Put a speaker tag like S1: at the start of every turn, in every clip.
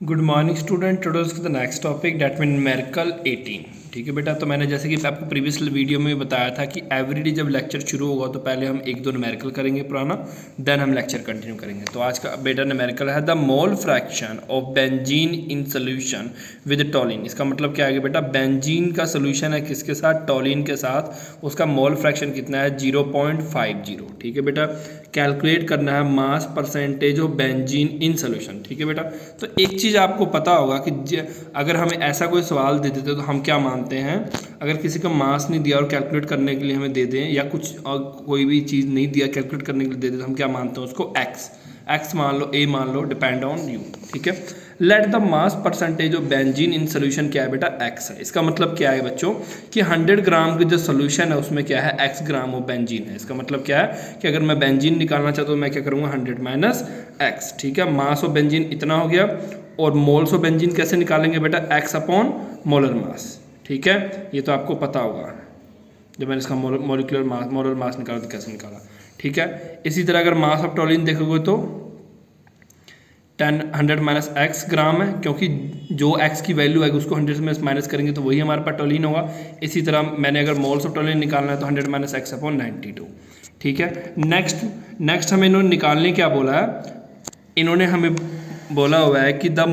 S1: Good morning student. Today the next topic that mean numerical 18। ठीक है बेटा, तो मैंने जैसे कि आपको प्रीवियस वीडियो में बताया था कि एवरीडे जब लेक्चर शुरू होगा तो पहले हम एक दो न्यूमेरिकल करेंगे पुराना, देन हम लेक्चर कंटिन्यू करेंगे। तो आज का बेटा न्यूमेरिकल है the mole fraction of benzene in solution with toluene. इसका मतलब क्या है बेटा, बेंजीन का सोल्यूशन है किसके साथ, टोलिन के साथ, उसका मोल फ्रैक्शन कितना है 0.50। ठीक है बेटा, कैलकुलेट करना है mass percentage of benzene in solution. ठीक है बेटा, तो एक चीज़ आपको पता होगा कि अगर हमें ऐसा कोई सवाल दे देते तो हम क्या मानते हैं, अगर किसी का मास नहीं दिया और कैलकुलेट करने के लिए हमें दे दें, या कुछ और कोई भी चीज़ नहीं दिया कैलकुलेट करने के लिए दे दें, तो हम क्या मानते हैं उसको एक्स मान लो, ए मान लो, डिपेंड ऑन यू। ठीक है, let the mass percentage of benzene in solution क्या है बेटा, एक्स है। इसका मतलब क्या है बच्चों कि 100 ग्राम की जो सोल्यूशन है उसमें क्या है, एक्स ग्राम ऑफ बेंजीन है। इसका मतलब क्या है कि अगर मैं बेंजीन निकालना चाहता हूँ तो मैं क्या करूँगा, 100 माइनस एक्स। ठीक है, मास ऑफ बेंजीन इतना हो गया, और मोल्स ऑफ बेंजीन कैसे निकालेंगे बेटा, एक्स अपॉन मोलर मास। ठीक है, ये तो आपको पता होगा जब मैंने इसका मोलर मास निकाला तो कैसे निकाला। ठीक है, इसी तरह अगर मास ऑफ टोलिन देखोगे तो 100 माइनस एक्स ग्राम है, क्योंकि जो एक्स की वैल्यू आएगी उसको 100 में माइनस करेंगे तो वही हमारे पास टोलिन होगा। इसी तरह मैंने अगर मोल्स ऑफ टोलिन निकालना है तो 100 माइनस एक्स अपॉन 92। ठीक है, नेक्स्ट हमें इन्होंने निकालने क्या बोला है, इन्होंने हमें बोला हुआ है कि द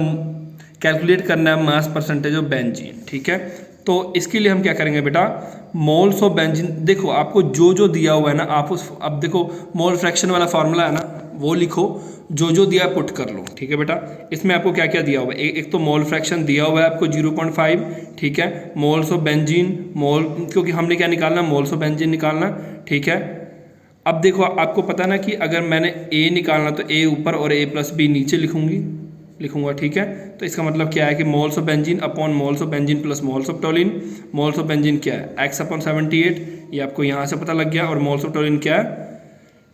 S1: कैलकुलेट करना है मास परसेंटेज ऑफ बेंजीन। ठीक है, तो इसके लिए हम क्या करेंगे बेटा, मोल्स ऑफ बेंजीन, देखो आपको जो दिया हुआ है ना, आप उस, अब देखो मोल फ्रैक्शन वाला फार्मूला है ना, वो लिखो, जो दिया पुट कर लो। ठीक है बेटा, इसमें आपको क्या क्या दिया हुआ है, एक तो मोल फ्रैक्शन दिया हुआ है आपको 0.5। ठीक है, मोल्स ऑफ बेंजीन, मोल, क्योंकि हमने क्या निकालना, मोल्स ऑफ बेंजीन निकालना। ठीक है, अब देखो आपको पता ना कि अगर मैंने ए निकालना तो ए ऊपर और ए प्लस बी नीचे लिखूंगा। ठीक है, तो इसका मतलब क्या है कि moles of benzene upon moles of benzene plus moles of toluene. Moles of benzene क्या है, एक्स अपॉन 78, ये आपको यहाँ से पता लग गया, और मोल्स ऑफ टोलिन क्या है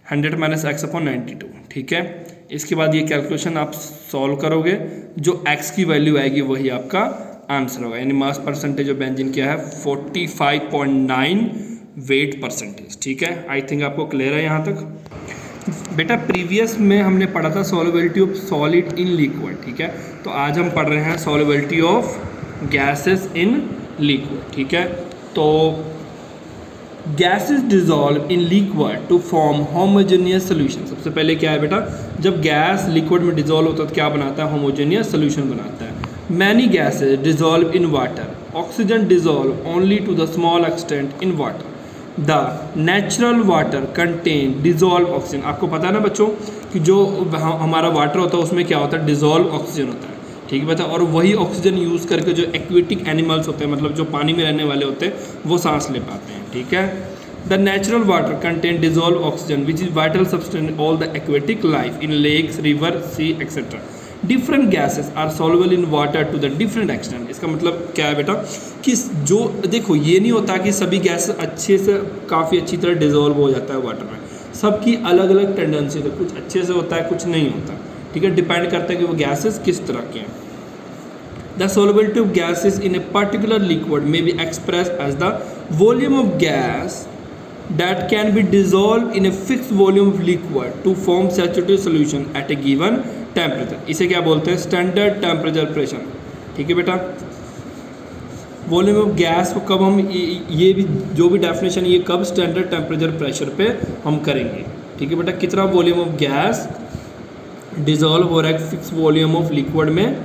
S1: 100 माइनस एक्स अपॉन 92। ठीक है, इसके बाद ये कैलकुलेशन आप सॉल्व करोगे, जो एक्स की वैल्यू आएगी वही आपका आंसर होगा, यानी मास परसेंटेज ऑफ बेंजीन क्या है 45.9 वेट परसेंटेज। ठीक है, आई थिंक आपको क्लियर है यहाँ तक। बेटा प्रीवियस में हमने पढ़ा था solubility of solid in liquid. ठीक है, तो आज हम पढ़ रहे हैं solubility of gases in liquid. ठीक है, तो gases dissolve in liquid to form homogeneous solution. सबसे पहले क्या है बेटा, जब गैस लिक्विड में डिजॉल्व होता है तो क्या बनाता है, होमोजेनियस सोल्यूशन बनाता है। Many gases dissolve in water, oxygen dissolve only to the small extent in water. The natural water contain dissolve oxygen. आपको पता है ना बच्चों कि जो हमारा वाटर होता है उसमें क्या होता है, डिजॉल्व ऑक्सीजन होता है। ठीक है बता, और वही ऑक्सीजन यूज़ करके जो एक्वेटिक एनिमल्स होते हैं, मतलब जो पानी में रहने वाले होते हैं, वो सांस ले पाते हैं। ठीक है, the natural water contain dissolve oxygen which is vital substance all the aquatic life in lakes, river, sea etcetera. Different gases are soluble in water to the different extent. इसका मतलब क्या है बेटा कि जो देखो ये नहीं होता कि सभी गैस अच्छे से काफ़ी अच्छी तरह डिजॉल्व हो जाता है वाटर में, सबकी अलग अलग टेंडेंसी होती है, कुछ अच्छे से होता है कुछ नहीं होता। ठीक है, डिपेंड करता है कि वो गैसेस किस तरह के हैं। The solubility of gases in a particular liquid may be expressed as the volume of gas that can be dissolved in a fixed volume of liquid to form saturated solution at a given temperature। इसे क्या बोलते हैं, standard temperature pressure. ठीक है बेटा, volume of gas को कब हम ये भी जो भी डेफिनेशन ये कब स्टैंडर्ड टेम्परेचर प्रेशर पे हम करेंगे। ठीक है बेटा, कितना वॉल्यूम ऑफ गैस डिजॉल्व हो रहा है फिक्स वॉल्यूम ऑफ लिक्विड में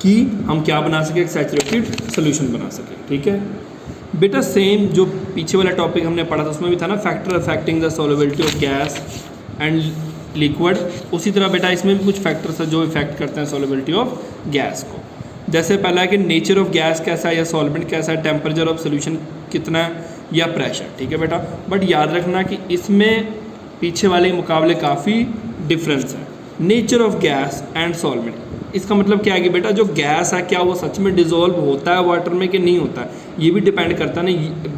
S1: कि हम क्या बना सके, सैचुरेटेड सोल्यूशन बना सके। ठीक है बेटा, सेम जो पीछे वाला टॉपिक हमने पढ़ा था उसमें भी था ना, factor affecting the solubility of gas and liquid. उसी तरह बेटा इसमें भी कुछ फैक्टर्स है जो इफेक्ट करते हैं सॉल्युबिलिटी ऑफ गैस को। जैसे पहला है कि नेचर ऑफ गैस कैसा है या सॉल्वेंट कैसा है, टेम्परेचर ऑफ सोल्यूशन कितना है या प्रेशर। ठीक है बेटा, बट याद रखना कि इसमें पीछे वाले के मुकाबले काफ़ी डिफरेंस है। Nature of gas and solvent, इसका मतलब क्या है कि बेटा जो गैस है क्या वो सच में डिजॉल्व होता है वाटर में कि नहीं होता है, ये भी डिपेंड करता है ना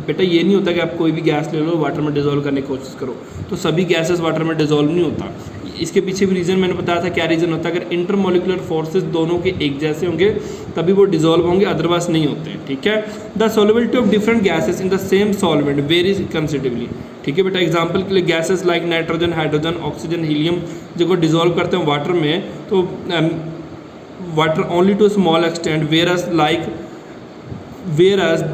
S1: बेटा। ये नहीं होता कि आप कोई भी गैस ले लो वाटर में डिजॉल्व करने की कोशिश करो, तो सभी गैसेस वाटर में डिजॉल्व नहीं होता। इसके पीछे भी रीज़न मैंने बताया था, क्या रीज़न होता है, अगर इंटरमोलिकुलर फोर्सेस दोनों के एक जैसे होंगे तभी वो डिजॉल्व होंगे, अदरवाइज नहीं होते हैं। ठीक है, the solubility of different gases in the same solvent varies considerably. ठीक है बेटा, एग्जांपल के लिए gases like nitrogen, hydrogen, oxygen, helium, जो डिजॉल्व करते हैं वाटर में तो water only to a small extent, whereas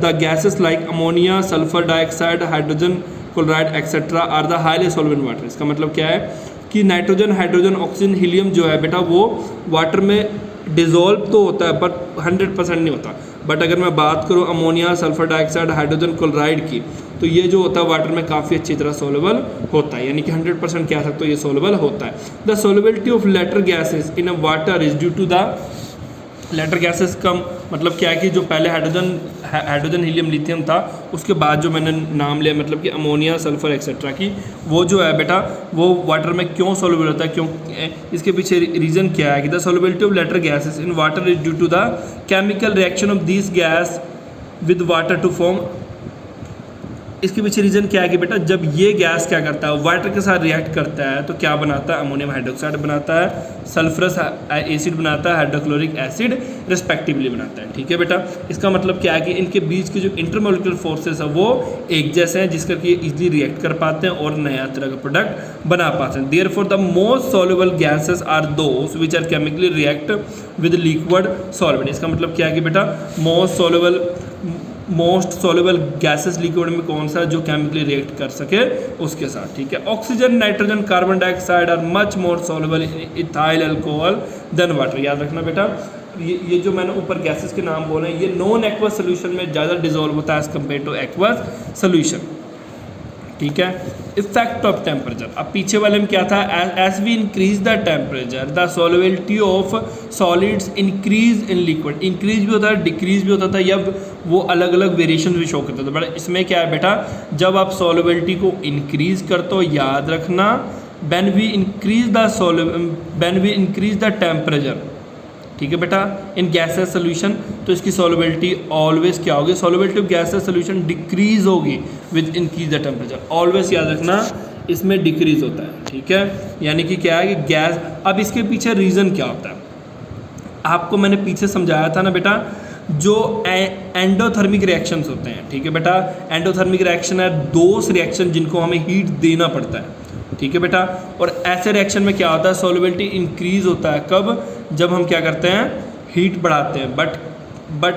S1: the gases like ammonia, sulfur dioxide, hydrogen chloride etc. are the highly soluble in water। इसका मतलब क्या है कि नाइट्रोजन, हाइड्रोजन, ऑक्सीजन, हीलियम जो है बेटा वो वाटर में डिज़ोल्व तो होता है बट 100% नहीं होता। बट अगर मैं बात करूँ ammonia, sulphur dioxide, hydrogen chloride की, तो ये जो होता है वाटर में काफ़ी अच्छी तरह सोलेबल होता है, यानी कि 100% कह सकते हो ये सोलेबल होता है। The solubility of letter gases in a water is due to the latter gases कम, मतलब क्या है कि जो पहले हाइड्रोजन हीलियम लिथियम था, उसके बाद जो मैंने नाम लिया मतलब कि अमोनिया, सल्फर एक्सेट्रा की, वो जो है बेटा वो वाटर में क्यों सोल्यूबल होता है, क्यों, इसके पीछे रीज़न क्या है कि the solubility of letter gases in water is due to the chemical reaction of this gas with water to form. इसके पीछे रीज़न क्या है कि बेटा जब ये गैस क्या करता है वाटर के साथ रिएक्ट करता है तो क्या बनाता है, अमोनियम हाइड्रोक्साइड बनाता है, सल्फरस एसिड बनाता है, हाइड्रोक्लोरिक एसिड रिस्पेक्टिवली बनाता है। ठीक है बेटा, इसका मतलब क्या है कि इनके बीच के जो इंटरमोलिकुलर फोर्सेस है वो एक जैसे हैं, जिस करके इजीली रिएक्ट कर पाते हैं और नया तरह का प्रोडक्ट बना पाते हैं। Therefore the most soluble gases are those which are chemically react with liquid solvent. इसका मतलब क्या है कि बेटा मोस्ट सॉल्युबल गैसेस लिक्विड में कौन सा जो केमिकली रिएक्ट कर सके उसके साथ। ठीक है, oxygen, nitrogen, carbon dioxide are much more soluble in ethyl alcohol than water. याद रखना बेटा, ये जो मैंने ऊपर गैसेस के नाम बोले हैं ये नॉन एक्वस सोल्यूशन में ज़्यादा डिजोल्व होता है as compare to aqueous solution. ठीक है, इफेक्ट ऑफ टेम्परेचर। अब पीछे वाले में क्या था, as we increase the temperature the solubility of solids increase in liquid. Increase भी होता है, डिक्रीज भी होता था, या वो अलग अलग वेरिएशन भी शो करते थे। बट इसमें क्या है बेटा, जब आप सॉल्युबिलिटी को इंक्रीज करते हो, याद रखना when we increase the temperature, ठीक है बेटा, इन गैसेस सोल्यूशन, तो इसकी सॉल्युबिलिटी ऑलवेज क्या होगी, solubility of gases solution decrease होगी with increase the temperature. Always याद रखना इसमें डिक्रीज होता है। ठीक है, यानी कि क्या है कि गैस, अब इसके पीछे रीज़न क्या होता है आपको मैंने पीछे समझाया था ना बेटा, जो एंडोथर्मिक रिएक्शंस होते हैं। ठीक है बेटा, एंडोथर्मिक रिएक्शन है दोस रिएक्शन जिनको हमें हीट देना पड़ता है। ठीक है बेटा, और ऐसे रिएक्शन में क्या होता है, सॉल्युबिलिटी इंक्रीज होता है कब, जब हम क्या करते हैं, हीट बढ़ाते हैं। बट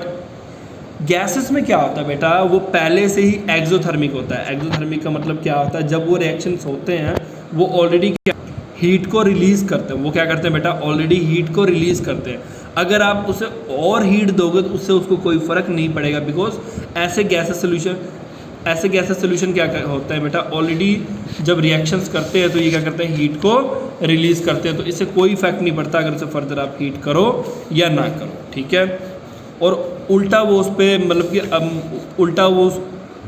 S1: गैसेस में क्या होता है बेटा, वो पहले से ही एक्सोथर्मिक होता है। एक्सोथर्मिक का मतलब क्या होता है, जब वो रिएक्शंस होते हैं वो ऑलरेडी क्या हीट को रिलीज़ करते हैं। वो क्या करते हैं बेटा, ऑलरेडी हीट को रिलीज़ करते हैं। अगर आप उसे और हीट दोगे तो उससे उसको कोई फ़र्क नहीं पड़ेगा, बिकॉज ऐसे गैसेस सोल्यूशन क्या होता है बेटा, ऑलरेडी जब रिएक्शंस करते हैं तो ये क्या करते हैं, हीट को रिलीज़ करते हैं, तो इससे कोई इफेक्ट नहीं पड़ता अगर उसे फर्दर आप हीट करो या ना करो। ठीक है, और उल्टा वो उस पर मतलब कि उल्टा वो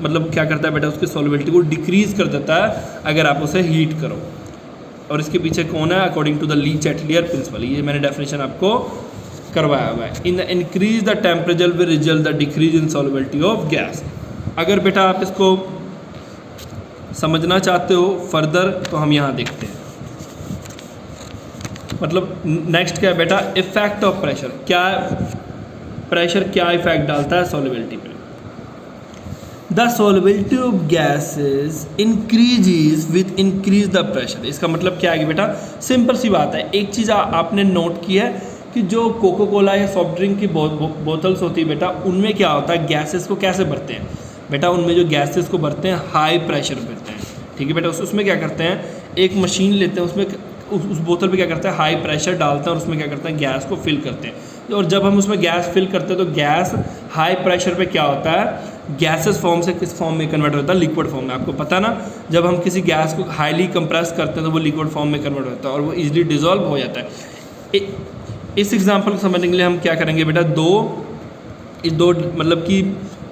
S1: मतलब क्या करता है बेटा, उसकी सॉल्युबिलिटी को डिक्रीज़ कर देता है अगर आप उसे हीट करो। और इसके पीछे कौन है, according to the Le Chatelier principle, ये मैंने डेफिनेशन आपको करवाया हुआ है। In the increase the temperature will result the decrease in solubility of gas. अगर बेटा आप इसको समझना चाहते हो फर्दर तो हम यहाँ देखते हैं, मतलब नेक्स्ट क्या है बेटा, इफेक्ट ऑफ प्रेशर। प्रेशर क्या इफेक्ट डालता है सॉल्युबिलिटी पे। The solubility of gases increases with increase the pressure. इसका मतलब क्या है कि बेटा सिंपल सी बात है, एक चीज़ आपने नोट की है कि जो कोको कोला या सॉफ्ट ड्रिंक की बोतल्स होती है बेटा, उनमें क्या होता है, गैसेस को कैसे भरते हैं बेटा, उनमें जो गैसेस को भरते हैं हाई प्रेशर भरते हैं। ठीक है बेटा, उसमें क्या करते हैं, एक मशीन लेते हैं, उसमें उस बोतल पे क्या करते हैं, हाई प्रेशर डालते हैं और उसमें क्या करते हैं, गैस को फिल करते हैं। और जब हम उसमें गैस फिल करते हैं तो गैस हाई प्रेशर पे क्या होता है, गैसेस फॉर्म से किस फॉर्म में कन्वर्ट होता है, लिक्विड फॉर्म में। आपको पता ना, जब हम किसी गैस को हाईली कंप्रेस करते हैं तो वो लिक्विड फॉर्म में कन्वर्ट होता है और वो ईजिली डिजोल्व हो जाता है। इस एग्जाम्पल को समझने के लिए हम क्या करेंगे बेटा, दो मतलब कि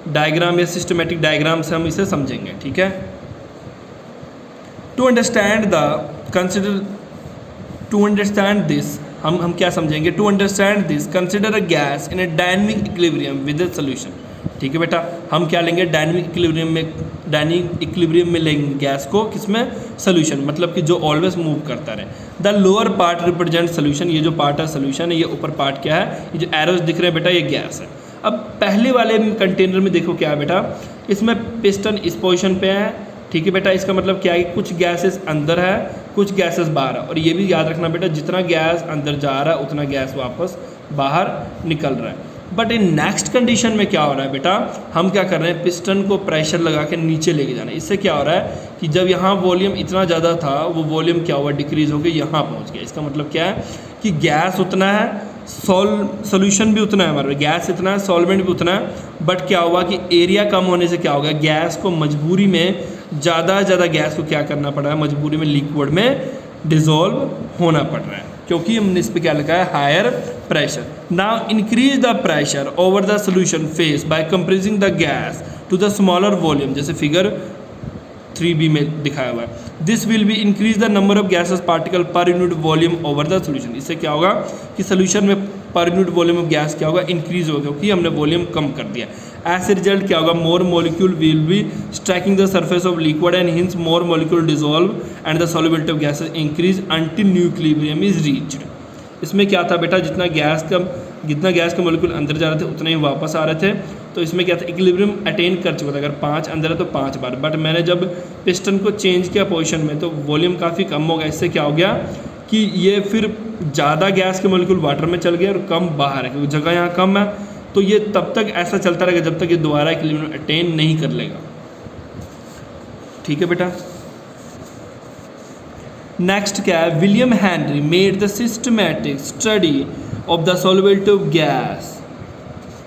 S1: डायग्राम या सिस्टमेटिक डायग्राम से हम इसे समझेंगे। ठीक है, टू अंडरस्टैंड दिस हम क्या समझेंगे, to understand this consider a gas in a dynamic equilibrium with a solution. ठीक है बेटा, हम क्या लेंगे, डायनेमिक इक्विलिब्रियम में लेंगे गैस को, किसमें, सोल्यूशन, मतलब कि जो ऑलवेज मूव करता रहे। The lower part represent solution, ये जो पार्ट है सोल्यूशन है, ये ऊपर पार्ट क्या है, ये जो एरोज दिख रहे हैं बेटा ये गैस है। अब पहले वाले कंटेनर में देखो क्या है बेटा, इसमें पिस्टन इस पोजीशन पे है। ठीक है बेटा, इसका मतलब क्या है कि कुछ गैसेस अंदर है, कुछ गैसेस बाहर है। और ये भी याद रखना बेटा, जितना गैस अंदर जा रहा है उतना गैस वापस बाहर निकल रहा है। बट इन नेक्स्ट कंडीशन में क्या हो रहा है बेटा, हम क्या कर रहे हैं, पिस्टन को प्रेशर लगा के नीचे लेके जाना है। इससे क्या हो रहा है कि जब यहाँ वॉल्यूम इतना ज़्यादा था, वो वॉल्यूम क्या हुआ, डिक्रीज होकर यहाँ पहुँच गया। इसका मतलब क्या है कि गैस उतना है, सोल्यूशन भी उतना है, हमारे गैस इतना है, सॉल्वेंट भी उतना है, बट क्या हुआ कि एरिया कम होने से क्या हो गया, गैस को मजबूरी में ज़्यादा गैस को क्या करना पड़ रहा है, मजबूरी में लिक्विड में डिज़ोल्व होना पड़ रहा है, क्योंकि हमने इस पर क्या लिखा है, higher pressure. Now increase the pressure over the solution face by compressing the gas to the smaller volume, जैसे फिगर 3b में दिखाया हुआ है। This will be increase the number of gases particle per unit volume over the solution. इससे क्या होगा कि solution में पर यूनिट वॉल्यूम ऑफ गैस क्या होगा, इंक्रीज होगा, क्योंकि हमने वॉल्यूम कम कर दिया। एज ए रिजल्ट क्या होगा, more molecule will be striking the surface of liquid and hence more molecule dissolve and the solubility of gases increase until new equilibrium is reached. इसमें क्या था बेटा, जितना गैस का मॉलिक्यूल अंदर जा रहे थे उतना ही वापस आ रहे थे। तो इसमें क्या था, इक्विलिब्रियम अटेन कर चुका था। अगर 5 अंदर है तो 5 बार, बट मैंने जब पिस्टन को चेंज किया पोजीशन में तो वॉल्यूम काफ़ी कम हो गया। इससे क्या हो गया कि ये फिर ज़्यादा गैस के मॉलिक्यूल वाटर में चल गए और कम बाहर है, क्योंकि जगह यहाँ कम है। तो ये तब तक ऐसा चलता रहेगा जब तक ये दोबारा इक्विलिब्रियम अटेन नहीं कर लेगा। ठीक है बेटा। नेक्स्ट क्या है, William Henry made the systematic study of the solubility of gas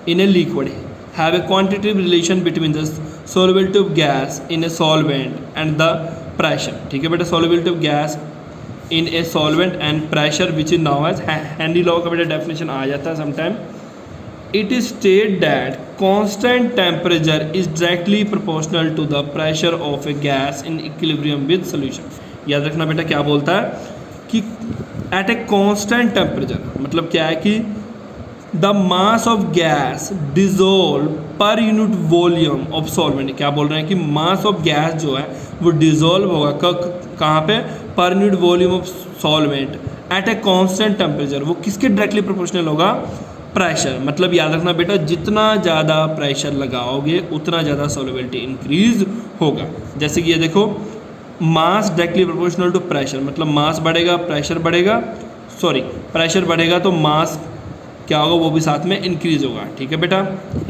S1: in a liquid have a quantitative relation between the solubility of gas in a solvent and the pressure। ठीक है बेटा, solubility of gas in a solvent and pressure which is now as Henry law का बेटा definition आ जाता है sometime। It is stated that constant temperature is directly proportional to the pressure of a gas in equilibrium with solution। याद रखना बेटा क्या बोलता है कि at a constant temperature मतलब क्या है कि the mass of gas dissolve पर यूनिट वॉल्यूम ऑफ सॉल्वेंट। क्या बोल रहे हैं कि मास ऑफ गैस जो है वो डिजोल्व होगा कहाँ पे, पर unit volume of solvent eight a constant temperature. वो किसके डायरेक्टली प्रोपोर्शनल होगा, प्रेशर। मतलब याद रखना बेटा, जितना ज़्यादा प्रेशर लगाओगे उतना ज़्यादा सॉल्युबिलिटी इंक्रीज होगा। जैसे कि ये देखो, मास डायरेक्टली प्रोपोर्शनल टू प्रेशर, मतलब मास बढ़ेगा प्रेशर बढ़ेगा, प्रेशर बढ़ेगा तो मास क्या होगा, वो भी साथ में इंक्रीज होगा। ठीक है बेटा।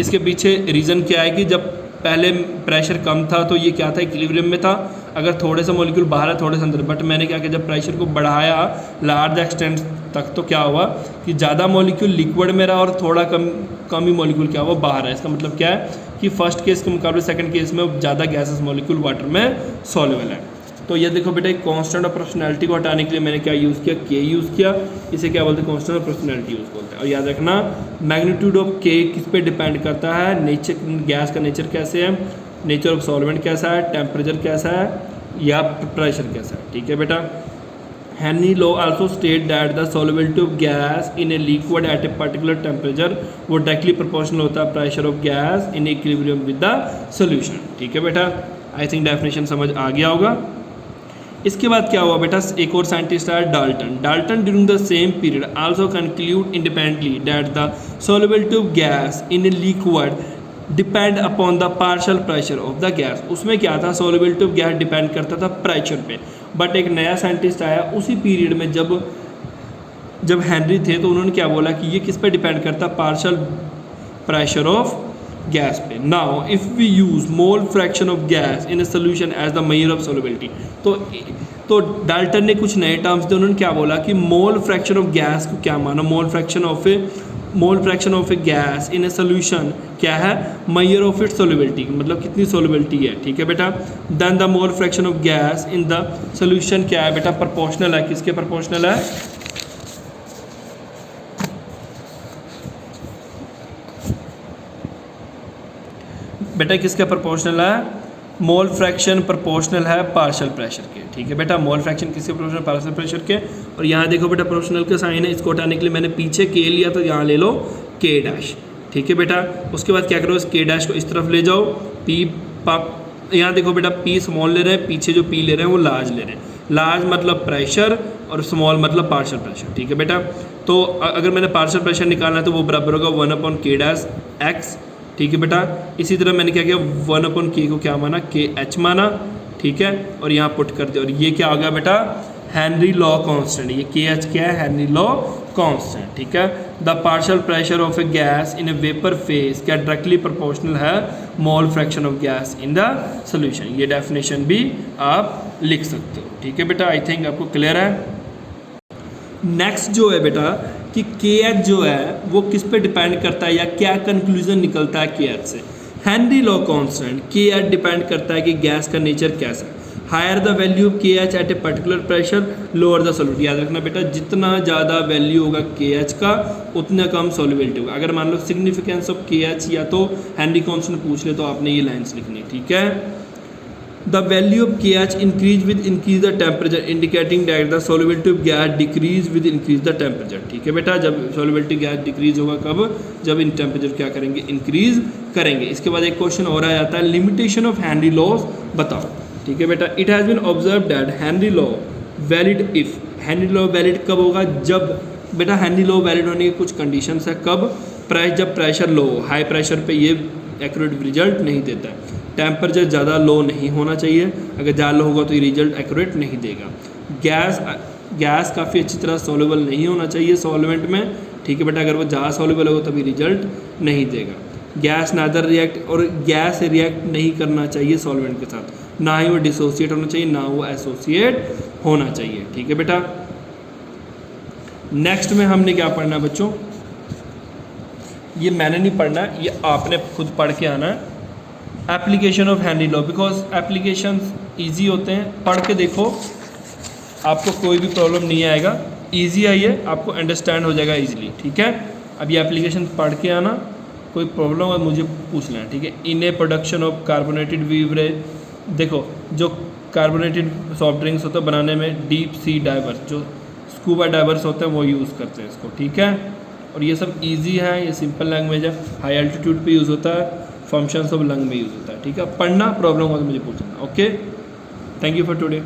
S1: इसके पीछे रीज़न क्या है कि जब पहले प्रेशर कम था तो ये क्या था, इक्विलिब्रियम में था। अगर थोड़े से मॉलिक्यूल बाहर है थोड़े से अंदर, बट मैंने क्या किया, जब प्रेशर को बढ़ाया लार्ज एक्सटेंट तक तो क्या हुआ कि ज़्यादा मॉलिक्यूल लिक्विड में रहा और थोड़ा कम ही मॉलिक्यूल क्या हुआ, बाहर है। इसका मतलब क्या है कि फर्स्ट केस के मुकाबले सेकंड केस में ज़्यादा गैसेस मॉलिक्यूल वाटर में सॉल्युबल है। तो ये देखो बेटा, एक कांस्टेंट ऑफ प्रोपोर्शनैलिटी को हटाने के लिए मैंने क्या यूज़ किया, के यूज़ किया। इसे क्या बोलते हैं, कांस्टेंट ऑफ प्रोपोर्शनैलिटी यूज़ बोलते हैं। और याद रखना, मैग्नीट्यूड ऑफ के किस पे डिपेंड करता है, नेचर, गैस का नेचर कैसे है, नेचर ऑफ सॉल्वेंट कैसा है, टेम्परेचर कैसा है, या प्रेशर कैसा है। ठीक है बेटा। Henry law also state that the solubility of gas in a liquid at a particular temperature वो डायरेक्टली प्रोपोर्शनल होता है pressure of gas in equilibrium with the solution. ठीक है बेटा, आई थिंक डेफिनेशन समझ आ गया होगा। इसके बाद क्या हुआ बेटा, एक और साइंटिस्ट आया Dalton during the same period also conclude independently that the solubility of gas in a liquid depend upon the partial pressure of the gas. उसमें क्या था, सॉल्युबिलिटी ऑफ गैस डिपेंड करता था प्रेशर पे। बट एक नया scientist आया उसी पीरियड में, जब हेनरी थे, तो उन्होंने क्या बोला कि ये किस पे डिपेंड करता, पार्शियल प्रेशर ऑफ गैस पे। Now if we use mole fraction of gas in a solution as the measure of solubility, तो डाल्टन ने कुछ नए टर्म्स दिए। उन्होंने क्या बोला कि मोल फ्रैक्शन ऑफ गैस को क्या माना, मोल fraction of A gas in a solution क्या है, मेजर ऑफ इट्स सॉल्युबिलिटी, मतलब कितनी सॉल्युबिलिटी है। ठीक है बेटा। Then the mole fraction of gas in the solution क्या है बेटा, प्रोपोर्शनल है, किसके प्रोपोर्शनल है, बेटा किसका प्रोपोर्शनल है, मोल फ्रैक्शन प्रोपोर्शनल है पार्शियल प्रेशर के। ठीक है बेटा, मोल फ्रैक्शन किसके प्रोपोर्शनल, पार्शियल प्रेशर के। और यहाँ देखो बेटा, प्रोपोर्शनल का साइन है, इसको हटाने के लिए मैंने पीछे के लिया तो यहाँ ले लो के डैश। ठीक है बेटा। उसके बाद क्या करो, इस के डैश को इस तरफ ले जाओ, पी यहाँ देखो बेटा, पी स्मॉल ले रहे हैं, पीछे जो पी ले रहे हैं वो लार्ज ले रहे हैं। लार्ज मतलब प्रेशर और स्मॉल मतलब पार्शियल प्रेशर। ठीक है बेटा। तो अगर मैंने पार्शियल प्रेशर निकालना है तो वो बराबर होगा 1/k x। ठीक है बेटा। इसी तरह मैंने क्या किया, 1/k को क्या माना, के एच माना। ठीक है। और यहाँ पुट कर दिया, और ये क्या आ गया बेटा, हेनरी लॉ कांस्टेंट। ये के एच क्या है, हेनरी लॉ कांस्टेंट, ठीक है। The partial pressure of A gas in A vapour phase क्या डायरेक्टली प्रोपोर्शनल है मोल fraction of gas in the solution. ये डेफिनेशन भी आप लिख सकते हो, ठीक है बेटा। आई थिंक आपको क्लियर है। नेक्स्ट जो है बेटा कि KH जो है वो किस पे डिपेंड करता है या क्या कंक्लूजन निकलता है KH से। Henry law constant KH depend करता है कि गैस का नेचर कैसा है। Higher the value of KH at a particular pressure lower the solute. याद रखना बेटा जितना ज़्यादा वैल्यू होगा KH का उतना कम सॉल्युबिलिटी होगा। अगर मान लो सिग्निफिकेंस ऑफ KH या तो हेनरी कांस्टेंट पूछ ले तो आपने ये लाइन्स लिखनी, ठीक है। The value of KH increase with increase the temperature indicating that the solubility of gas decrease with increase the temperature, ठीक है बेटा। जब सॉल्युबिलिटी गैस डिक्रीज होगा कब, जब इन टेम्परेचर क्या करेंगे, इंक्रीज करेंगे। इसके बाद एक क्वेश्चन और आ जाता है लिमिटेशन ऑफ हेनरी लॉज बताओ, ठीक है बेटा। It has been observe that Henry law valid if, Henry law valid कब होगा, जब बेटा हेनरी लॉ वैलिड होने की कुछ कंडीशंस है। कब, जब प्रेशर लो, हाई प्रेशर पे ये एक्यूरेट रिजल्ट नहीं देता है। टेम्परेचर ज़्यादा लो नहीं होना चाहिए, अगर ज़्यादा लो होगा तो ये रिजल्ट एक्यूरेट नहीं देगा। गैस काफ़ी अच्छी तरह सॉल्युबल नहीं होना चाहिए सॉल्वेंट में, ठीक है बेटा। अगर वो ज़्यादा सॉल्युबल होगा तभी रिजल्ट नहीं देगा। गैस नादर रिएक्ट, और गैस रिएक्ट नहीं करना चाहिए सॉल्वेंट के साथ, ना ही वो डिसोसिएट होना चाहिए ना वो एसोसिएट होना चाहिए, ठीक है बेटा। नेक्स्ट में हमने क्या पढ़ना है बच्चों, ये मैंने नहीं पढ़ना, ये आपने खुद पढ़ के आना है। Application of Henry law, because application easy होते हैं, पढ़ के देखो आपको कोई भी प्रॉब्लम नहीं आएगा। ईजी है ये, आपको अंडरस्टैंड हो जाएगा ईजिली, ठीक है। अब ये एप्लीकेशन पढ़ के आना, कोई प्रॉब्लम हो मुझे पूछ लेना, ठीक है। इन ए प्रोडक्शन ऑफ कार्बोनेटेड बीवरेज, देखो जो कार्बोनेटेड सॉफ्ट ड्रिंक्स होते हैं बनाने में डीप सी डाइवर्स, जो स्कूबा डाइवर्स होते हैं वो यूज़ करते हैं इसको, ठीक है। और ये सब इजी है, ये सिंपल लैंग्वेज है, हाई एल्टीट्यूड पे यूज़ होता है, फंक्शंस ऑफ लंग में यूज़ होता है, ठीक है। पढ़ना प्रॉब्लम हो तो मुझे पूछना, okay. Thank you for today.